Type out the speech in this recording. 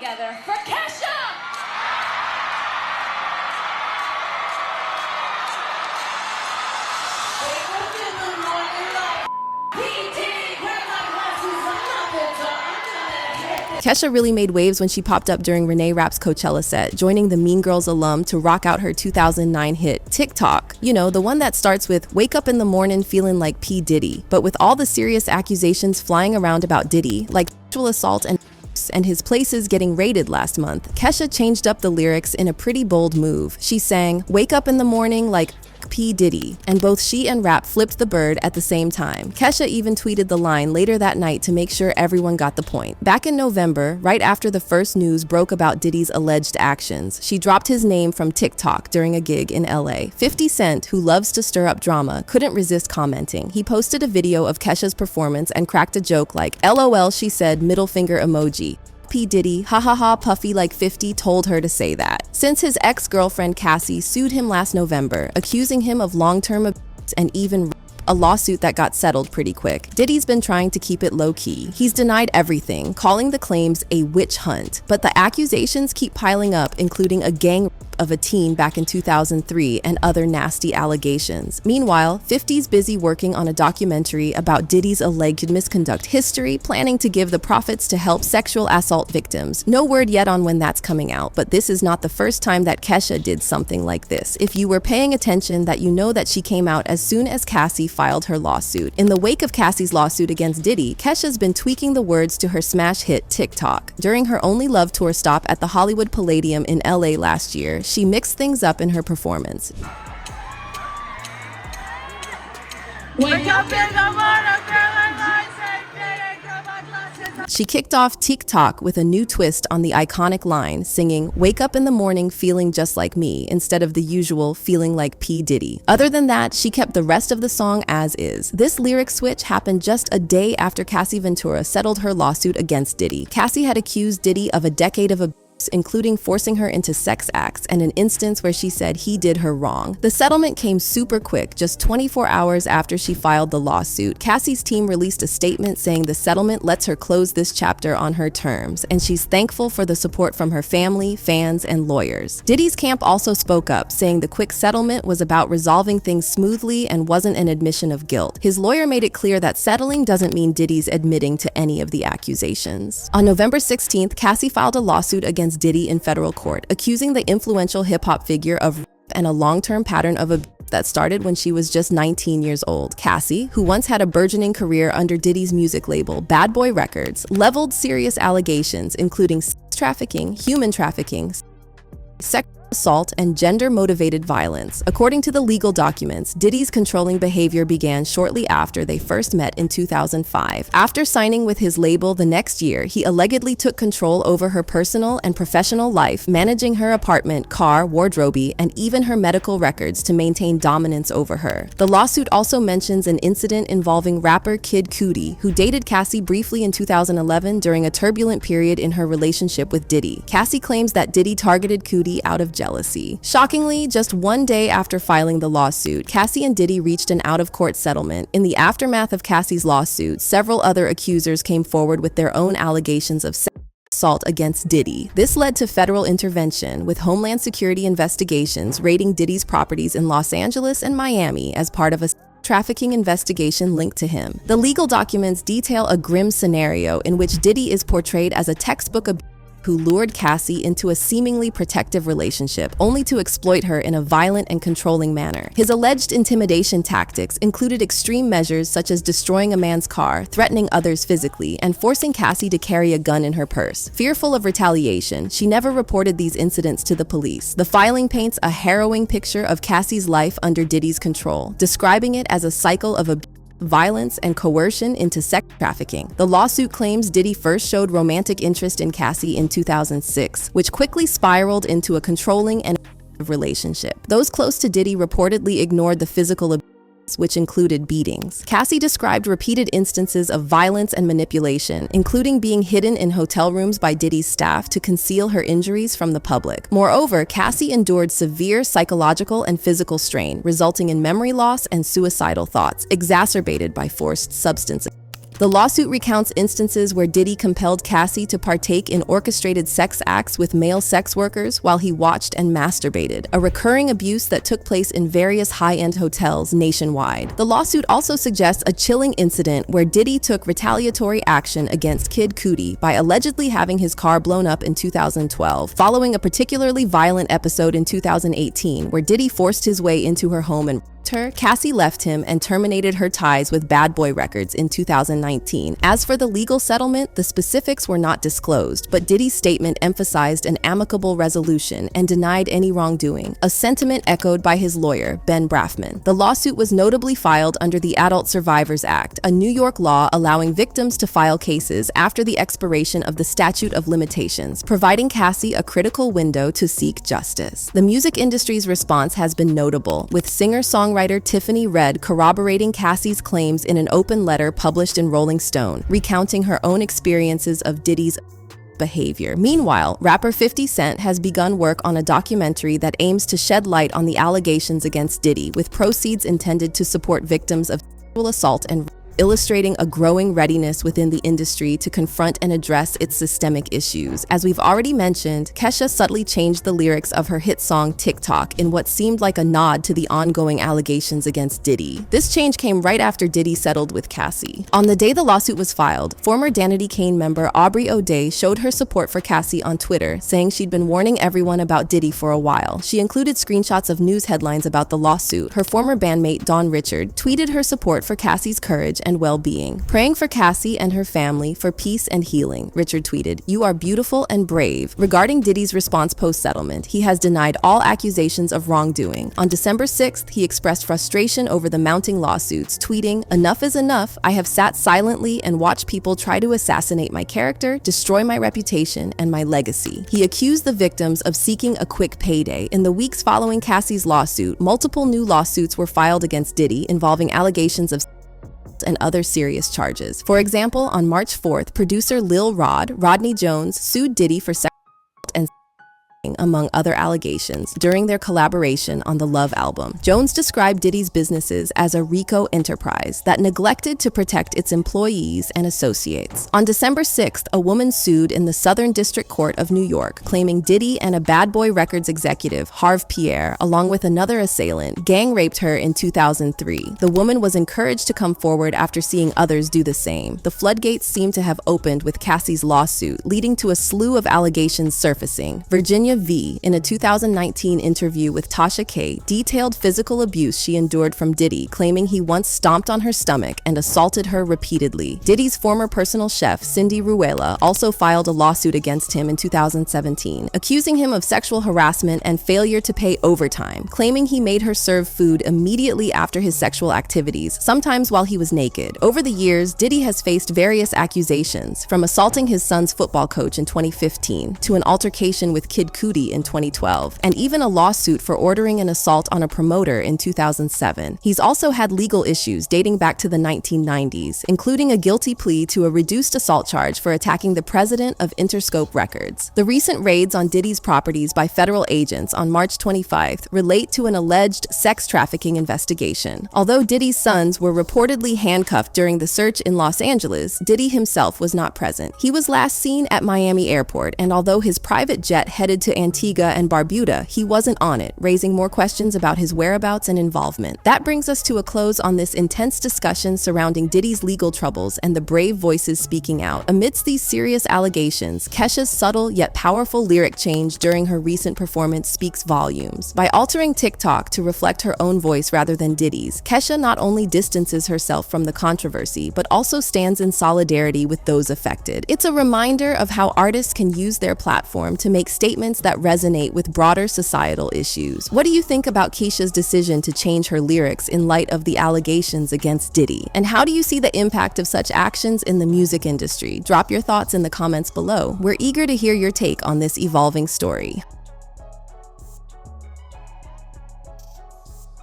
together for Kesha! Wake up in the morning like P Diddy, grab my glasses, I'm not bitter, I'm gonna hit. Kesha really made waves when she popped up during Reneé Rapp's Coachella set, joining the Mean Girls alum to rock out her 2009 hit, Tik Tok. You know, the one that starts with, wake up in the morning feeling like P Diddy. But with all the serious accusations flying around about Diddy, like sexual assault and his places getting raided last month, Kesha changed up the lyrics in a pretty bold move. She sang, wake up in the morning like P Diddy, and both she and Rapp flipped the bird at the same time. Kesha even tweeted the line later that night to make sure everyone got the point. Back in November, right after the first news broke about Diddy's alleged actions, she dropped his name from Tik Tok during a gig in LA. 50 Cent, who loves to stir up drama, couldn't resist commenting. He posted a video of Kesha's performance and cracked a joke like, LOL, she said, middle finger emoji. P Diddy, ha ha ha, puffy like 50, told her to say that. Since his ex-girlfriend Cassie sued him last November, accusing him of long-term abuse and even a lawsuit that got settled pretty quick, Diddy's been trying to keep it low-key. He's denied everything, calling the claims a witch hunt. But the accusations keep piling up, including a gang rape of a teen back in 2003 and other nasty allegations. Meanwhile, 50's busy working on a documentary about Diddy's alleged misconduct history, planning to give the profits to help sexual assault victims. No word yet on when that's coming out, but this is not the first time that Kesha did something like this. If you were paying attention, that you know that she came out as soon as Cassie filed her lawsuit. In the wake of Cassie's lawsuit against Diddy, Kesha's been tweaking the words to her smash hit Tik Tok. During her Only Love tour stop at the Hollywood Palladium in LA last year, she mixed things up in her performance. Wake up in the morning, girl, She kicked off Tik Tok with a new twist on the iconic line, singing, wake up in the morning feeling just like me, instead of the usual feeling like P Diddy. Other than that, she kept the rest of the song as is. This lyric switch happened just a day after Cassie Ventura settled her lawsuit against Diddy. Cassie had accused Diddy of a decade of abuse, including forcing her into sex acts and an instance where she said he did her wrong. The settlement came super quick, just 24 hours after she filed the lawsuit. Cassie's team released a statement saying the settlement lets her close this chapter on her terms, and she's thankful for the support from her family, fans, and lawyers. Diddy's camp also spoke up, saying the quick settlement was about resolving things smoothly and wasn't an admission of guilt. His lawyer made it clear that settling doesn't mean Diddy's admitting to any of the accusations. On November 16th, Cassie filed a lawsuit against Diddy in federal court, accusing the influential hip-hop figure of rape and a long-term pattern of abuse that started when she was just 19 years old. Cassie, who once had a burgeoning career under Diddy's music label, Bad Boy Records, leveled serious allegations including sex trafficking, human trafficking, sexual assault, and gender-motivated violence. According to the legal documents, Diddy's controlling behavior began shortly after they first met in 2005. After signing with his label the next year, he allegedly took control over her personal and professional life, managing her apartment, car, wardrobe, and even her medical records to maintain dominance over her. The lawsuit also mentions an incident involving rapper Kid Cudi, who dated Cassie briefly in 2011 during a turbulent period in her relationship with Diddy. Cassie claims that Diddy targeted Cudi out of jealousy. Shockingly, just one day after filing the lawsuit, Cassie and Diddy reached an out-of-court settlement. In the aftermath of Cassie's lawsuit, several other accusers came forward with their own allegations of sexual assault against Diddy. This led to federal intervention, with Homeland Security investigations raiding Diddy's properties in Los Angeles and Miami as part of a trafficking investigation linked to him. The legal documents detail a grim scenario in which Diddy is portrayed as a textbook abuser who lured Cassie into a seemingly protective relationship, only to exploit her in a violent and controlling manner. His alleged intimidation tactics included extreme measures such as destroying a man's car, threatening others physically, and forcing Cassie to carry a gun in her purse. Fearful of retaliation, she never reported these incidents to the police. The filing paints a harrowing picture of Cassie's life under Diddy's control, describing it as a cycle of abuse, violence, and coercion into sex trafficking. The lawsuit claims Diddy first showed romantic interest in Cassie in 2006, which quickly spiraled into a controlling and abusive relationship. Those close to Diddy reportedly ignored the physical abuse, which included beatings. Cassie described repeated instances of violence and manipulation, including being hidden in hotel rooms by Diddy's staff to conceal her injuries from the public. Moreover, Cassie endured severe psychological and physical strain, resulting in memory loss and suicidal thoughts, exacerbated by forced substance abuse. The lawsuit recounts instances where Diddy compelled Cassie to partake in orchestrated sex acts with male sex workers while he watched and masturbated, a recurring abuse that took place in various high-end hotels nationwide. The lawsuit also suggests a chilling incident where Diddy took retaliatory action against Kid Cudi by allegedly having his car blown up in 2012, following a particularly violent episode in 2018 where Diddy forced his way into her home and her. Cassie left him and terminated her ties with Bad Boy Records in 2019. As for the legal settlement, the specifics were not disclosed, but Diddy's statement emphasized an amicable resolution and denied any wrongdoing, a sentiment echoed by his lawyer, Ben Brafman. The lawsuit was notably filed under the Adult Survivors Act, a New York law allowing victims to file cases after the expiration of the statute of limitations, providing Cassie a critical window to seek justice. The music industry's response has been notable, with singer-songwriter Tiffany Red corroborating Cassie's claims in an open letter published in Rolling Stone, recounting her own experiences of Diddy's behavior. Meanwhile, rapper 50 Cent has begun work on a documentary that aims to shed light on the allegations against Diddy, with proceeds intended to support victims of sexual assault and illustrating a growing readiness within the industry to confront and address its systemic issues. As we've already mentioned, Kesha subtly changed the lyrics of her hit song Tik Tok in what seemed like a nod to the ongoing allegations against Diddy. This change came right after Diddy settled with Cassie. On the day the lawsuit was filed, former Danity Kane member Aubrey O'Day showed her support for Cassie on Twitter, saying she'd been warning everyone about Diddy for a while. She included screenshots of news headlines about the lawsuit. Her former bandmate Dawn Richard tweeted her support for Cassie's courage and well-being. Praying for Cassie and her family for peace and healing, Richard tweeted, "You are beautiful and brave." Regarding Diddy's response post-settlement, he has denied all accusations of wrongdoing. On December 6th, he expressed frustration over the mounting lawsuits, tweeting, "Enough is enough. I have sat silently and watched people try to assassinate my character, destroy my reputation, and my legacy." He accused the victims of seeking a quick payday. In the weeks following Cassie's lawsuit, multiple new lawsuits were filed against Diddy involving allegations of and other serious charges. For example, on March 4th, producer Lil Rodney Jones, sued Diddy for sexual assault and among other allegations, during their collaboration on the Love album. Jones described Diddy's businesses as a RICO enterprise that neglected to protect its employees and associates. On December 6th, a woman sued in the Southern District Court of New York, claiming Diddy and a Bad Boy Records executive, Harve Pierre, along with another assailant, gang raped her in 2003. The woman was encouraged to come forward after seeing others do the same. The floodgates seem to have opened with Cassie's lawsuit, leading to a slew of allegations surfacing. Virginia V, in a 2019 interview with Tasha K, detailed physical abuse she endured from Diddy, claiming he once stomped on her stomach and assaulted her repeatedly. Diddy's former personal chef, Cindy Ruela, also filed a lawsuit against him in 2017, accusing him of sexual harassment and failure to pay overtime, claiming he made her serve food immediately after his sexual activities, sometimes while he was naked. Over the years, Diddy has faced various accusations, from assaulting his son's football coach in 2015 to an altercation with Kid Cudi in 2012, and even a lawsuit for ordering an assault on a promoter in 2007. He's also had legal issues dating back to the 1990s, including a guilty plea to a reduced assault charge for attacking the president of Interscope Records. The recent raids on Diddy's properties by federal agents on March 25th relate to an alleged sex trafficking investigation. Although Diddy's sons were reportedly handcuffed during the search in Los Angeles, Diddy himself was not present. He was last seen at Miami Airport, and although his private jet headed to Antigua and Barbuda, he wasn't on it, raising more questions about his whereabouts and involvement. That brings us to a close on this intense discussion surrounding Diddy's legal troubles and the brave voices speaking out. Amidst these serious allegations, Kesha's subtle yet powerful lyric change during her recent performance speaks volumes. By altering Tik Tok to reflect her own voice rather than Diddy's, Kesha not only distances herself from the controversy, but also stands in solidarity with those affected. It's a reminder of how artists can use their platform to make statements that resonate with broader societal issues. What do you think about Kesha's decision to change her lyrics in light of the allegations against Diddy? And how do you see the impact of such actions in the music industry? Drop your thoughts in the comments below. We're eager to hear your take on this evolving story.